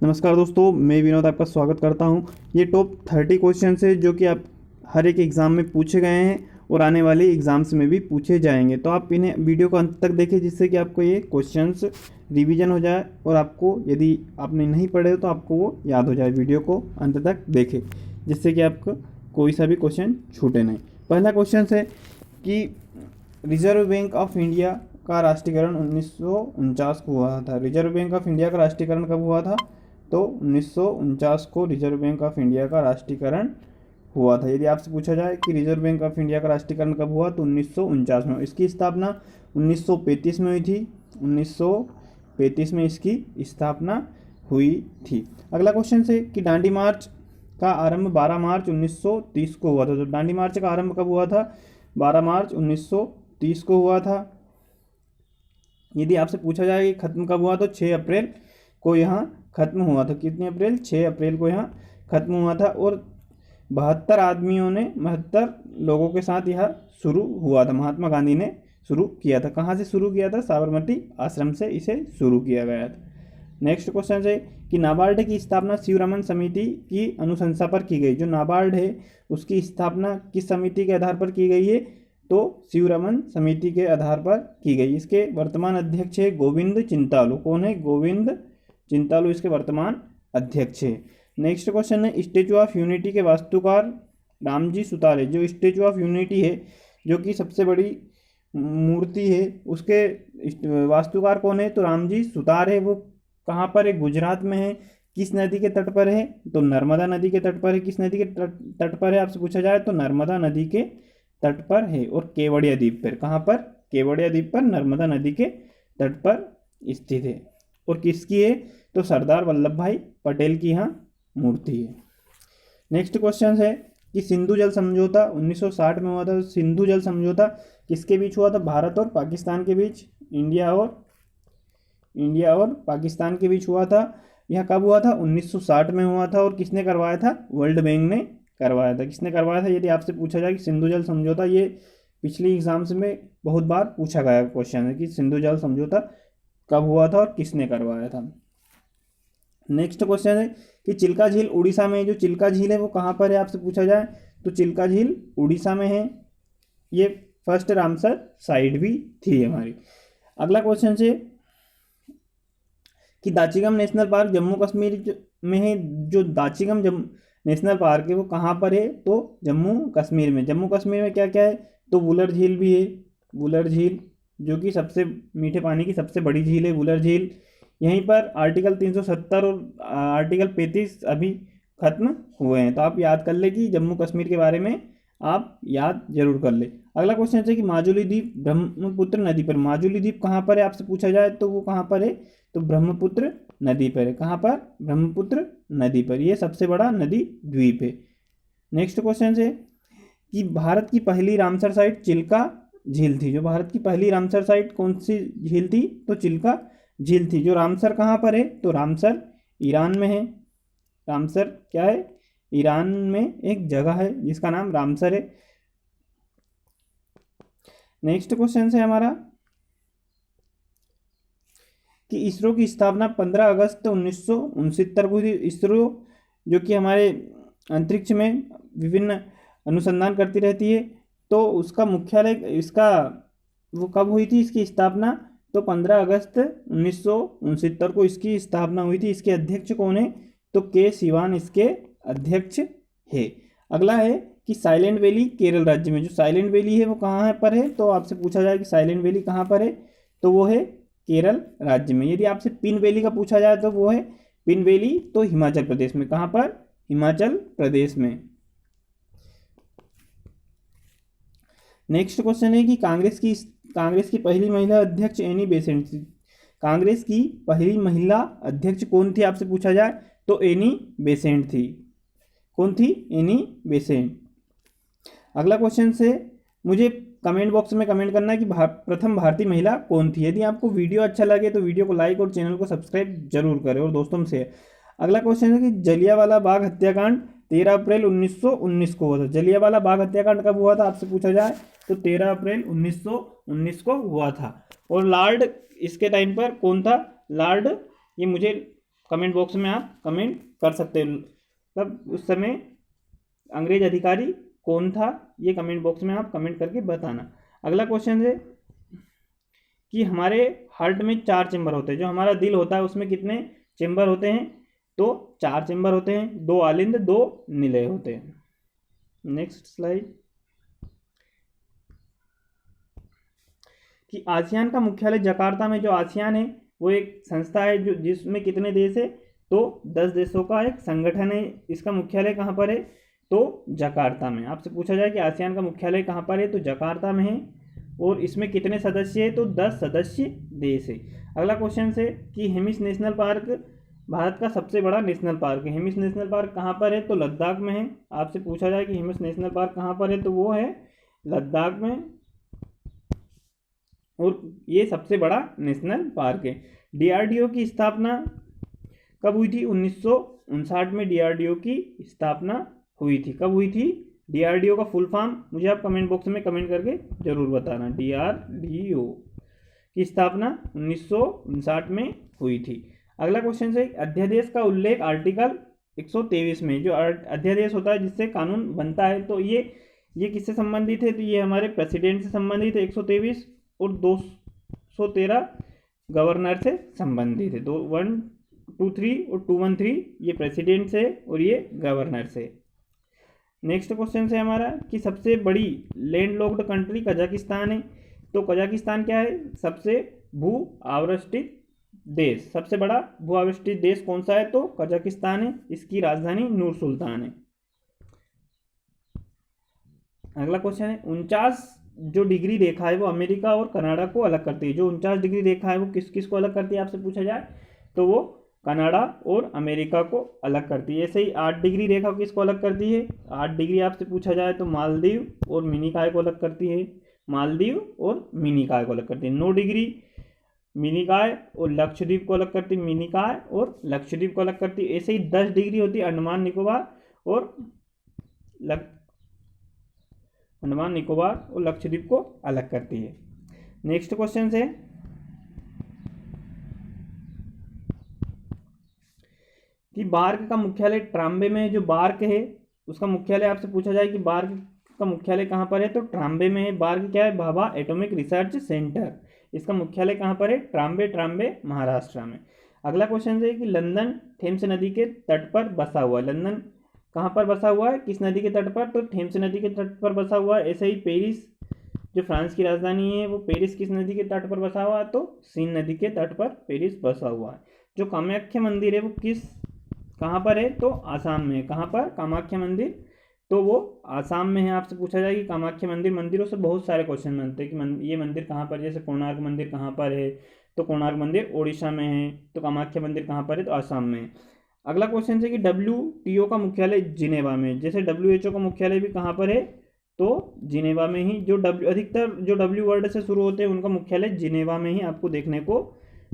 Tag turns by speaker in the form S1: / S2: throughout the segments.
S1: नमस्कार दोस्तों, मैं विनोद आपका स्वागत करता हूं। ये टॉप 30 क्वेश्चन है जो कि आप हर एक एग्ज़ाम में पूछे गए हैं और आने वाले एग्ज़ाम्स में भी पूछे जाएंगे। तो आप इन्हें वीडियो को अंत तक देखें जिससे कि आपको ये क्वेश्चंस रिवीजन हो जाए और आपको यदि आपने नहीं पढ़े तो आपको वो याद हो जाए। वीडियो को अंत तक देखें जिससे कि आपको कोई सा भी क्वेश्चन छूटे नहीं। पहला क्वेश्चन है कि रिजर्व बैंक ऑफ इंडिया का राष्ट्रीयकरण 1949 को हुआ था। रिजर्व बैंक ऑफ इंडिया का राष्ट्रीयकरण कब हुआ था? तो 1949 को रिजर्व बैंक ऑफ इंडिया का राष्ट्रीयकरण हुआ था। यदि आपसे पूछा जाए कि रिजर्व बैंक ऑफ इंडिया का राष्ट्रीयकरण कब हुआ तो 1949 में। इसकी स्थापना 1935 में हुई थी। 1935 में इसकी स्थापना हुई थी। अगला क्वेश्चन है कि दांडी मार्च का आरंभ 12 मार्च 1930 को हुआ था। तो दांडी मार्च का आरंभ कब हुआ था? 12 मार्च 1930 को हुआ था। यदि आपसे पूछा जाए कि खत्म कब हुआ तो 6 अप्रैल को यहाँ खत्म हुआ था। कितने अप्रैल? 6 अप्रैल को यहाँ खत्म हुआ था और 72 लोगों के साथ यह शुरू हुआ था। महात्मा गांधी ने शुरू किया था। कहाँ से शुरू किया था? साबरमती आश्रम से इसे शुरू किया गया था। नेक्स्ट क्वेश्चन है कि नाबार्ड की स्थापना शिवरमन समिति की अनुशंसा पर की गई। जो नाबार्ड है उसकी स्थापना किस समिति के आधार पर की गई है? तो शिवरमन समिति के आधार पर की गई। इसके वर्तमान अध्यक्ष है गोविंद चिंतालू। कौन है? गोविंद चिंतालू इसके वर्तमान अध्यक्ष है। नेक्स्ट क्वेश्चन है स्टेचू ऑफ यूनिटी के वास्तुकार रामजी सुतार है। जो स्टेचू ऑफ यूनिटी है जो कि सबसे बड़ी मूर्ति है उसके वास्तुकार कौन है? तो रामजी सुतार है। वो कहाँ पर है? गुजरात में है। किस नदी के तट पर है? तो नर्मदा नदी के तट पर है। किस नदी के तट पर है आपसे पूछा जाए तो नर्मदा नदी के तट पर है। और केवड़िया द्वीप पर। कहाँ पर? केवड़िया द्वीप पर नर्मदा नदी के तट पर स्थित है। और किसकी है? तो सरदार वल्लभ भाई पटेल की यहाँ मूर्ति है। नेक्स्ट क्वेश्चन है कि सिंधु जल समझौता 1960 में हुआ था। सिंधु जल समझौता किसके बीच हुआ था? भारत और पाकिस्तान के बीच। इंडिया और पाकिस्तान के बीच हुआ था। यह कब हुआ था? 1960 में हुआ था। और किसने करवाया था? वर्ल्ड बैंक ने करवाया था। किसने करवाया था? यदि आपसे पूछा जाए कि सिंधु जल समझौता, ये पिछली एग्जाम्स में बहुत बार पूछा गया क्वेश्चन है कि सिंधु जल समझौता कब हुआ था और किसने करवाया था। नेक्स्ट क्वेश्चन है कि चिल्का झील उड़ीसा में। जो चिल्का झील है वो कहाँ पर है आपसे पूछा जाए तो चिल्का झील उड़ीसा में है। ये फर्स्ट रामसर साइट भी थी हमारी। अगला क्वेश्चन है कि दाचिगम नेशनल पार्क जम्मू कश्मीर में है। जो दाचिगम नेशनल पार्क है वो कहाँ पर है? तो जम्मू कश्मीर में। जम्मू कश्मीर में क्या क्या है? तो वुलर झील भी है। वुलर झील जो कि सबसे मीठे पानी की सबसे बड़ी झील है वुलर झील। यहीं पर आर्टिकल 370 और आर्टिकल 35 अभी खत्म हुए हैं। तो आप याद कर ले कि जम्मू कश्मीर के बारे में आप याद जरूर कर ले। अगला क्वेश्चन है कि माजुली द्वीप ब्रह्मपुत्र नदी पर। माजुली द्वीप कहाँ पर है आपसे पूछा जाए तो वो कहाँ पर है? तो ब्रह्मपुत्र नदी पर है। कहाँ पर? ब्रह्मपुत्र नदी पर। ये सबसे बड़ा नदी द्वीप है। नेक्स्ट क्वेश्चन है कि भारत की पहली रामसर साइट चिल्का झील थी। जो भारत की पहली रामसर साइट कौन सी झील थी? तो चिल्का झील थी। जो रामसर कहाँ पर है? तो रामसर ईरान में है। रामसर क्या है? ईरान में एक जगह है जिसका नाम रामसर है। नेक्स्ट क्वेश्चन है हमारा कि इसरो की स्थापना 15 अगस्त 1969 को हुई। इसरो जो कि हमारे अंतरिक्ष में विभिन्न अनुसंधान करती रहती है तो उसका मुख्यालय इसका वो कब हुई थी इसकी स्थापना? तो 15 अगस्त 1969 को इसकी स्थापना हुई थी। इसके अध्यक्ष कौन है? तो के सिवान इसके अध्यक्ष है। अगला है कि साइलेंट वैली केरल राज्य में। जो साइलेंट वैली है वो कहाँ पर है? तो आपसे पूछा जाए कि साइलेंट वैली कहाँ पर है तो वो है केरल राज्य में। यदि आपसे पिन वैली का पूछा जाए तो वो है पिन वैली तो हिमाचल प्रदेश में। कहाँ पर? हिमाचल प्रदेश में। नेक्स्ट क्वेश्चन है कि कांग्रेस की पहली महिला अध्यक्ष एनी बेसेंट थी। कांग्रेस की पहली महिला अध्यक्ष कौन थी आपसे पूछा जाए तो एनी बेसेंट थी। कौन थी? Annie Besant. अगला क्वेश्चन से मुझे कमेंट बॉक्स में कमेंट करना है कि प्रथम भारतीय महिला कौन थी। यदि आपको वीडियो अच्छा लगे तो वीडियो को लाइक और चैनल को सब्सक्राइब जरूर करें और दोस्तों से। अगला क्वेश्चन है कि जलियांवाला बाग हत्याकांड 13 अप्रैल 1919 को हुआ था। जलियांवाला बाग हत्याकांड कब हुआ था आपसे पूछा जाए तो 13 अप्रैल 1919 को हुआ था। और लॉर्ड इसके टाइम पर कौन था? लॉर्ड, ये मुझे कमेंट बॉक्स में आप कमेंट कर सकते हो। तब उस समय अंग्रेज अधिकारी कौन था, ये कमेंट बॉक्स में आप कमेंट करके बताना। अगला क्वेश्चन है कि हमारे हार्ट में 4 चेम्बर होते हैं। जो हमारा दिल होता है उसमें कितने चेम्बर होते हैं? तो 4 चेम्बर होते हैं, 2 आलिंद 2 निलय होते हैं। नेक्स्ट स्लाइड, कि आसियान का मुख्यालय जकार्ता में, जो आसियान है वो एक संस्था है जो जिसमें कितने देश है? तो 10 देशों का एक संगठन है। इसका मुख्यालय कहाँ पर है? तो जकार्ता में। आपसे पूछा जाए कि आसियान का मुख्यालय कहाँ पर है, तो जकार्ता में है। और इसमें कितने सदस्य है? तो 10 सदस्य देश है। अगला क्वेश्चन है कि हेमिस नेशनल पार्क भारत का सबसे बड़ा नेशनल पार्क है। हेमिस नेशनल पार्क कहाँ पर है? तो लद्दाख में है। आपसे पूछा जाए कि हेमिस नेशनल पार्क कहाँ पर है, तो वो है लद्दाख में, और ये सबसे बड़ा नेशनल पार्क है। डीआरडीओ की स्थापना कब हुई थी? 1959 में डीआरडीओ की स्थापना हुई थी। कब हुई थी? डीआरडीओ का फुल फॉर्म मुझे आप कमेंट बॉक्स में कमेंट करके जरूर बताना। डीआरडीओ की स्थापना 1959 में हुई थी। अगला क्वेश्चन है, अध्यादेश का उल्लेख आर्टिकल 123 में, जो अध्यादेश होता है जिससे कानून बनता है, तो ये किससे संबंधित है? तो ये हमारे प्रेसिडेंट से संबंधित है 123, और 213 गवर्नर से संबंधित है। 123 और 213 ये प्रेसिडेंट से और ये गवर्नर से। नेक्स्ट क्वेश्चन है हमारा कि सबसे बड़ी लैंडलॉक्ड कंट्री कजाकिस्तान है। तो कजाकिस्तान क्या है? सबसे भू आवृष्टित देश। सबसे बड़ा भू आवृष्टित देश कौन सा है? तो कजाकिस्तान है। इसकी राजधानी नूर सुल्तान है। अगला क्वेश्चन है, 49 जो डिग्री रेखा है वो अमेरिका और कनाडा को अलग करती है। जो 49 डिग्री रेखा है वो किस किस को अलग करती है? आपसे पूछा जाए तो वो कनाडा और अमेरिका को अलग करती है। ऐसे ही 8 डिग्री रेखा किसको अलग करती है? 8 डिग्री आपसे पूछा जाए तो मालदीव और मिनिकॉय को अलग करती है। मालदीव और मिनिकॉय को अलग करती है। 9 डिग्री मिनिकॉय और लक्षद्वीप को अलग करती है। मिनिकॉय और लक्षद्वीप को अलग करती है। ऐसे ही 10 डिग्री होती है अंडमान निकोबार और लक्षद्वीप को अलग करती है। नेक्स्ट क्वेश्चन है कि बार्क का मुख्यालय ट्राम्बे में। जो बार्क है उसका मुख्यालय आपसे पूछा जाए कि बार्क का मुख्यालय कहाँ पर है? तो ट्राम्बे में है। बार्क क्या है? Bhabha atomic research centre. इसका मुख्यालय कहाँ पर है? ट्राम्बे महाराष्ट्र में। अगला क्वेश्चन है कि लंदन थेम्स नदी के तट पर बसा हुआ है। लंदन कहाँ पर बसा हुआ है? किस नदी के तट पर? तो थेम्स नदी के तट पर बसा हुआ है। ऐसे ही पेरिस जो फ्रांस की राजधानी है वो पेरिस किस नदी के तट पर बसा हुआ है? तो सीन नदी के तट पर पेरिस बसा हुआ है। जो कामाख्या मंदिर है वो कहाँ पर है? तो आसाम में। कहाँ पर? कामाख्या मंदिर, तो वो आसाम में है। आपसे पूछा जाए कि कामाख्या मंदिरों से बहुत सारे क्वेश्चन बनते हैं कि ये मंदिर कहाँ पर, जैसे कोणार्क मंदिर कहाँ पर है? तो कोणार्क मंदिर ओडिशा में है। तो कामाख्या मंदिर कहाँ पर है? तो आसाम में है। अगला क्वेश्चन है कि WTO का मुख्यालय जिनेवा में। जैसे WHO का मुख्यालय भी कहाँ पर है? तो जिनेवा में ही। अधिकतर जो W वर्ड से शुरू होते हैं उनका मुख्यालय जिनेवा में ही आपको देखने को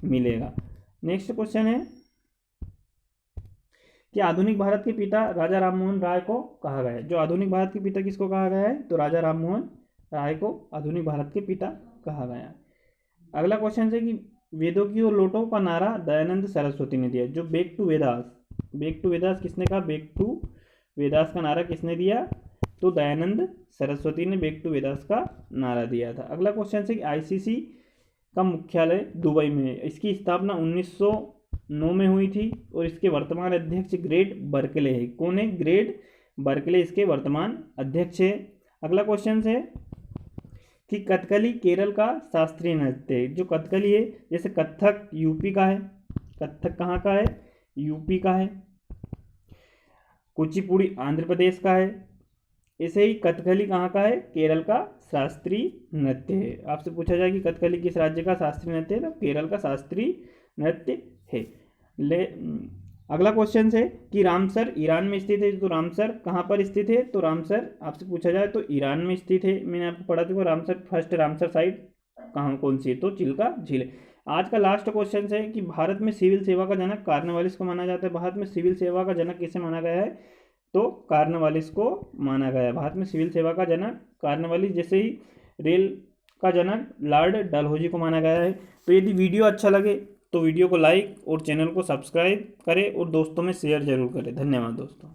S1: मिलेगा। नेक्स्ट क्वेश्चन है कि आधुनिक भारत के पिता राजा राममोहन राय को कहा गया है। जो आधुनिक भारत के पिता किसको कहा गया है? तो राजा राममोहन राय को आधुनिक भारत के पिता कहा गया है। अगला क्वेश्चन है कि वेदों की ओर लौटो का नारा दयानंद सरस्वती ने दिया। जो बैक टू वेदास किसने कहा? बैक टू वेदास का नारा किसने दिया? तो दयानंद सरस्वती ने बैक टू वेदास का नारा दिया था। अगला क्वेश्चन है कि ICC का मुख्यालय दुबई में है। इसकी स्थापना 1909 में हुई थी और इसके वर्तमान अध्यक्ष ग्रेट बर्कले है। कौन है? ग्रेट बर्कले इसके वर्तमान अध्यक्ष है। अगला क्वेश्चन है कि कथकली केरल का शास्त्रीय नृत्य है। जो कथकली है, जैसे कथक यूपी का है। कथक कहाँ का है? यूपी का है। कुचिपुड़ी आंध्र प्रदेश का है। ऐसे ही कथकली कहाँ का है? केरल का शास्त्रीय नृत्य है। आपसे पूछा जाए कि कथकली किस राज्य का शास्त्रीय नृत्य है? तो केरल का शास्त्रीय नृत्य है। अगला क्वेश्चन है कि रामसर ईरान में स्थित है। तो रामसर कहाँ पर स्थित है? तो रामसर आपसे पूछा जाए तो ईरान में स्थित है। मैंने आपको पढ़ा था रामसर फर्स्ट रामसर साइट कहाँ कौन सी है? तो चिल्का झील है। आज का लास्ट क्वेश्चन है कि भारत में सिविल सेवा का जनक कार्नवालिस को माना जाता है। भारत में सिविल सेवा का जनक किसे माना गया है? तो कार्नवालिस को माना गया है। भारत में सिविल सेवा का जनक कार्नवालिस, जैसे ही रेल का जनक लॉर्ड डलहौजी को माना गया है। तो यदि वीडियो अच्छा लगे तो वीडियो को लाइक और चैनल को सब्सक्राइब करें और दोस्तों में शेयर जरूर करें। धन्यवाद दोस्तों।